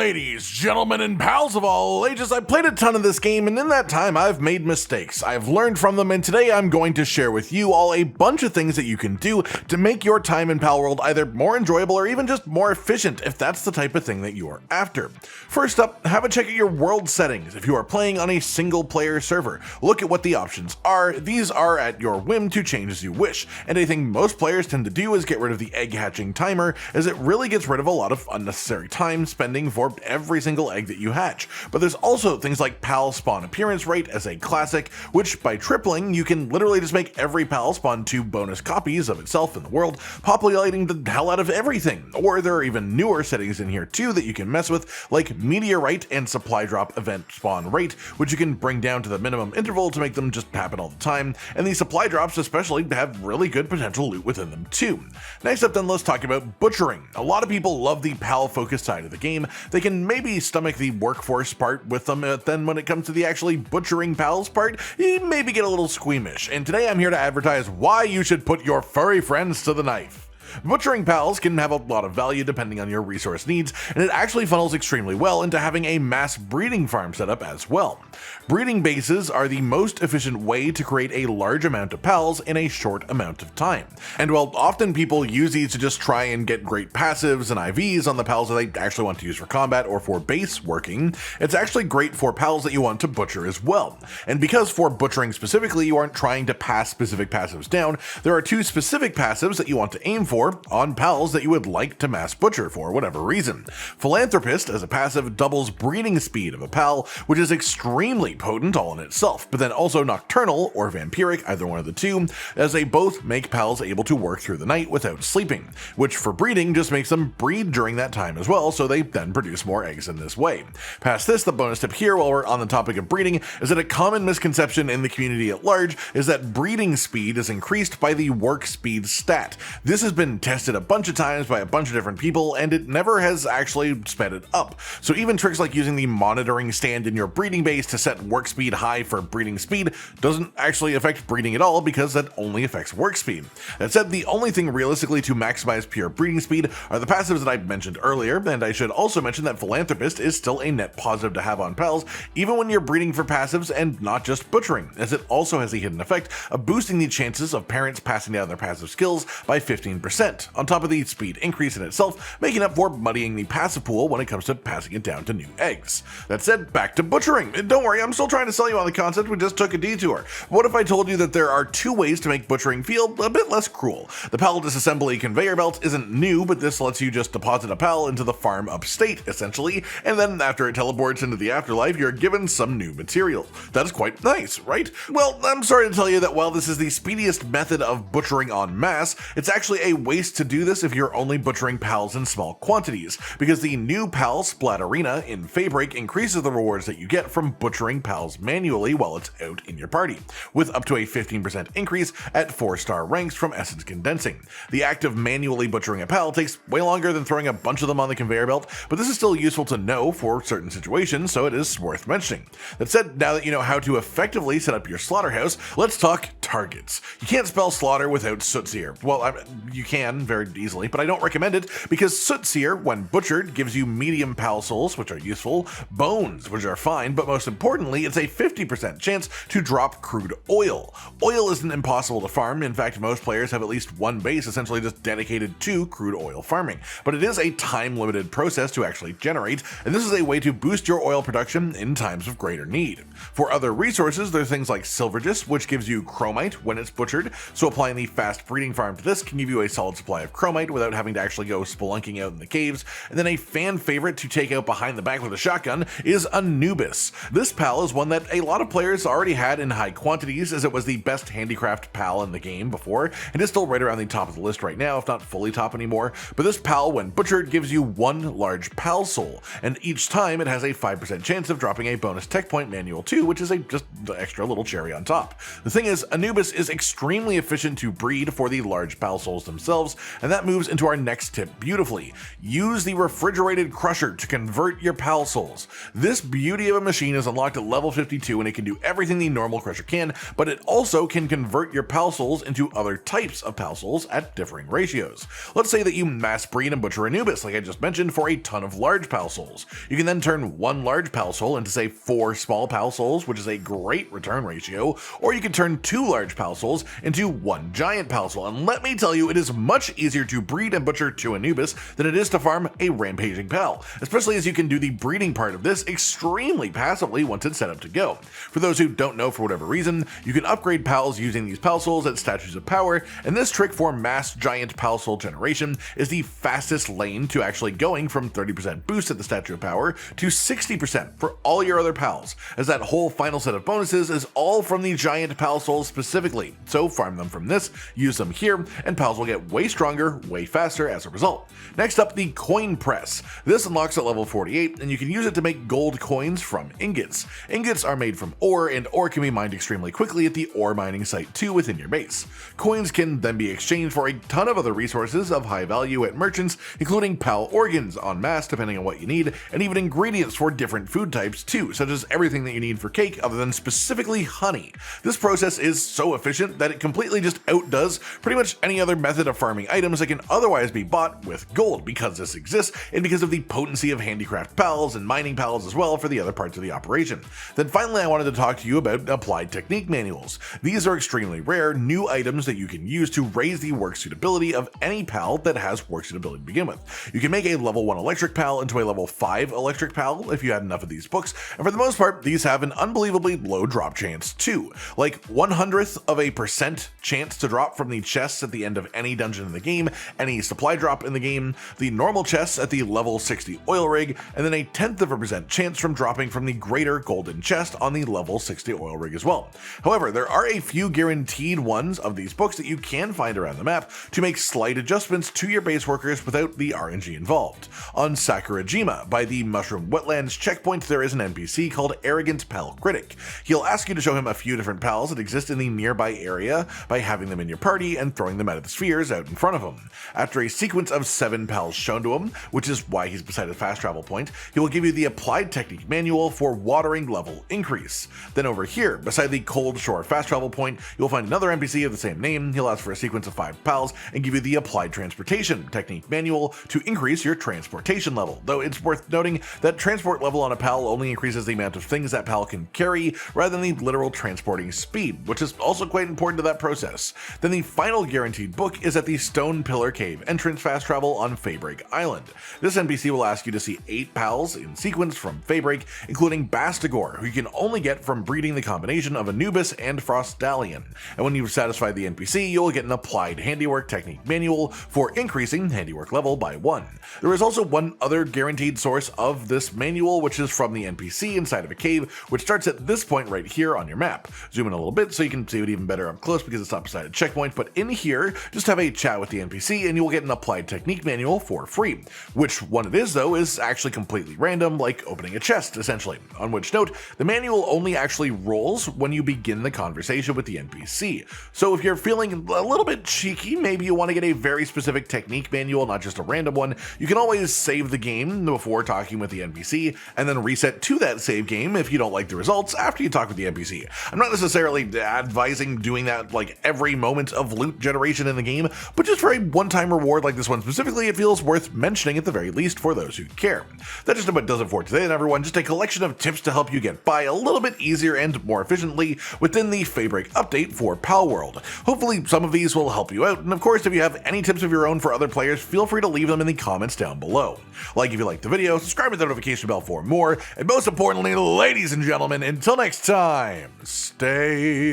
Ladies, gentlemen, and pals of all ages, I've played a ton of this game, and in that time I've made mistakes. I've learned from them, and today I'm going to share with you all a bunch of things that you can do to make your time in Palworld either more enjoyable or even just more efficient if that's the type of thing that you are after. First up, have a check at your world settings. If you are playing on a single player server, look at what the options are. These are at your whim to change as you wish, and a thing most players tend to do is get rid of the egg hatching timer, as it really gets rid of a lot of unnecessary time spending for every single egg that you hatch. But there's also things like pal spawn appearance rate as a classic, which by tripling you can literally just make every pal spawn 2 bonus copies of itself in the world, populating the hell out of everything. Or there are even newer settings in here too that you can mess with, like meteorite and supply drop event spawn rate, which you can bring down to the minimum interval to make them just happen all the time, and these supply drops especially have really good potential loot within them too. Next up then, let's talk about butchering. A lot of people love the pal focused side of the game. They can maybe stomach the workforce part with them, but then when it comes to the actually butchering pals part, you maybe get a little squeamish, and today I'm here to advertise why you should put your furry friends to the knife. Butchering pals can have a lot of value depending on your resource needs, and it actually funnels extremely well into having a mass breeding farm setup as well. Breeding bases are the most efficient way to create a large amount of pals in a short amount of time. And while often people use these to just try and get great passives and IVs on the pals that they actually want to use for combat or for base working, it's actually great for pals that you want to butcher as well. And because for butchering specifically you aren't trying to pass specific passives down, there are 2 specific passives that you want to aim for on pals that you would like to mass butcher for whatever reason. Philanthropist as a passive doubles breeding speed of a pal, which is extremely potent all in itself, but then also Nocturnal or Vampiric, either one of the two, as they both make pals able to work through the night without sleeping, which for breeding just makes them breed during that time as well, so they then produce more eggs in this way. Past this, the bonus tip here while we're on the topic of breeding is that a common misconception in the community at large is that breeding speed is increased by the work speed stat. This has been tested a bunch of times by a bunch of different people, and it never has actually sped it up. So even tricks like using the monitoring stand in your breeding base to set work speed high for breeding speed doesn't actually affect breeding at all, because that only affects work speed. That said, the only thing realistically to maximize pure breeding speed are the passives that I mentioned earlier, and I should also mention that Philanthropist is still a net positive to have on pals, even when you're breeding for passives and not just butchering, as it also has a hidden effect of boosting the chances of parents passing down their passive skills by 15%. On top of the speed increase in itself, making up for muddying the passive pool when it comes to passing it down to new eggs. That said, back to butchering. Don't worry, I'm still trying to sell you on the concept, we just took a detour. What if I told you that there are 2 ways to make butchering feel a bit less cruel? The Palworld Disassembly Conveyor belt isn't new, but this lets you just deposit a pal into the farm upstate, essentially, and then after it teleports into the afterlife, you're given some new material. That is quite nice, right? Well, I'm sorry to tell you that while this is the speediest method of butchering en masse, it's actually a waste to do this if you're only butchering pals in small quantities, because the new pal splat arena in Feybreak increases the rewards that you get from butchering pals manually while it's out in your party, with up to a 15% increase at 4-star ranks from essence condensing. The act of manually butchering a pal takes way longer than throwing a bunch of them on the conveyor belt, but this is still useful to know for certain situations, so it is worth mentioning. That said, now that you know how to effectively set up your slaughterhouse, let's talk targets. You can't spell slaughter without Sootseer. Well, you can very easily, but I don't recommend it, because Sootseer, when butchered, gives you medium pal souls, which are useful, bones, which are fine, but most importantly, it's a 50% chance to drop crude oil. Oil isn't impossible to farm. In fact, most players have at least one base essentially just dedicated to crude oil farming, but it is a time-limited process to actually generate, and this is a way to boost your oil production in times of greater need. For other resources, there are things like Silvergist, which gives you Chromite when it's butchered, so applying the fast breeding farm to this can give you a solid supply of Chromite without having to actually go spelunking out in the caves. And then a fan favorite to take out behind the back with a shotgun is Anubis. This pal is one that a lot of players already had in high quantities, as it was the best handicraft pal in the game before, and is still right around the top of the list right now, if not fully top anymore. But this pal, when butchered, gives you 1 large pal soul, and each time it has a 5% chance of dropping a bonus tech point manual too, which is just the extra little cherry on top. The thing is, Anubis is extremely efficient to breed for the large pal souls themselves, themselves, and that moves into our next tip beautifully. Use the refrigerated crusher to convert your PAL souls. This beauty of a machine is unlocked at level 52 and it can do everything the normal crusher can, but it also can convert your PAL souls into other types of PAL souls at differing ratios. Let's say that you mass breed and butcher Anubis, like I just mentioned, for a ton of large PAL souls. You can then turn one large PAL soul into, say, 4 small PAL souls, which is a great return ratio, or you can turn 2 large PAL souls into 1 giant PAL soul. And let me tell you, it is much easier to breed and butcher 2 Anubis than it is to farm a rampaging PAL, especially as you can do the breeding part of this extremely passively once it's set up to go. For those who don't know for whatever reason, you can upgrade PALs using these PAL souls at statues of power, and this trick for mass giant PAL soul generation is the fastest lane to actually going from 30% boost at the statue of power to 60% for all your other PALs, as that whole final set of bonuses is all from the giant PAL souls specifically. So farm them from this, use them here, and PALs will get way stronger, way faster as a result. Next up, the coin press. This unlocks at level 48, and you can use it to make gold coins from ingots. Ingots are made from ore, and ore can be mined extremely quickly at the ore mining site 2 within your base. Coins can then be exchanged for a ton of other resources of high value at merchants, including PAL organs en masse depending on what you need, and even ingredients for different food types too, such as everything that you need for cake other than specifically honey. This process is so efficient that it completely just outdoes pretty much any other method of farming items that can otherwise be bought with gold, because this exists and because of the potency of handicraft PALs and mining PALs as well for the other parts of the operation. Then finally, I wanted to talk to you about applied technique manuals. These are extremely rare new items that you can use to raise the work suitability of any PAL that has work suitability to begin with. You can make a level 1 electric PAL into a level 5 electric PAL if you had enough of these books, and for the most part, these have an unbelievably low drop chance too. Like 1/100% chance to drop from the chests at the end of any dungeon in the game, any supply drop in the game, the normal chests at the level 60 oil rig, and then a 0.1% chance from dropping from the greater golden chest on the level 60 oil rig as well. However, there are a few guaranteed ones of these books that you can find around the map to make slight adjustments to your base workers without the RNG involved. On Sakurajima, by the Mushroom Wetlands checkpoint, there is an NPC called Arrogant Pal Critic. He'll ask you to show him a few different pals that exist in the nearby area by having them in your party and throwing them out of the spheres out in front of him. After a sequence of 7 pals shown to him, which is why he's beside a fast travel point, he will give you the applied technique manual for watering level increase. Then over here, beside the Cold Shore fast travel point, you'll find another NPC of the same name. He'll ask for a sequence of 5 pals and give you the applied transportation technique manual to increase your transportation level, though it's worth noting that transport level on a pal only increases the amount of things that pal can carry rather than the literal transporting speed, which is also quite important to that process. Then the final guaranteed book is at the Stone Pillar Cave entrance fast travel on Feybreak Island. This NPC will ask you to see 8 pals in sequence from Feybreak, including Bastigor, who you can only get from breeding the combination of Anubis and Frostdalion. And when you've satisfied the NPC, you'll get an applied handiwork technique manual for increasing handiwork level by 1. There is also one other guaranteed source of this manual, which is from the NPC inside of a cave, which starts at this point right here on your map. Zoom in a little bit so you can see it even better up close because it's not beside a checkpoint, but in here, just have a chat with the NPC and you will get an applied technique manual for free. Which one it is though is actually completely random, like opening a chest essentially. On which note, the manual only actually rolls when you begin the conversation with the NPC. So if you're feeling a little bit cheeky, maybe you want to get a very specific technique manual, not just a random one, you can always save the game before talking with the NPC and then reset to that save game if you don't like the results after you talk with the NPC. I'm not necessarily advising doing that like every moment of loot generation in the game, but just for a one-time reward like this one specifically, it feels worth mentioning at the very least for those who care. That just about does it for today then, everyone. Just a collection of tips to help you get by a little bit easier and more efficiently within the Feybreak update for Palworld. Hopefully some of these will help you out, and of course if you have any tips of your own for other players, feel free to leave them in the comments down below. Like if you liked the video, subscribe with the notification bell for more, and most importantly, ladies and gentlemen, until next time, stay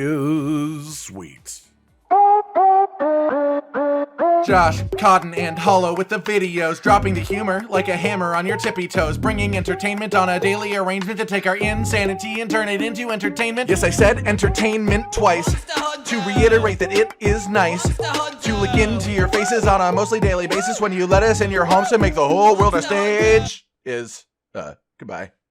sweet. Josh, Cotton, and Hollow with the videos, dropping the humor like a hammer on your tippy toes, bringing entertainment on a daily arrangement to take our insanity and turn it into entertainment. Yes, I said entertainment twice, to reiterate that it is nice to look into your faces on a mostly daily basis when you let us in your homes to make the whole world a stage. Goodbye.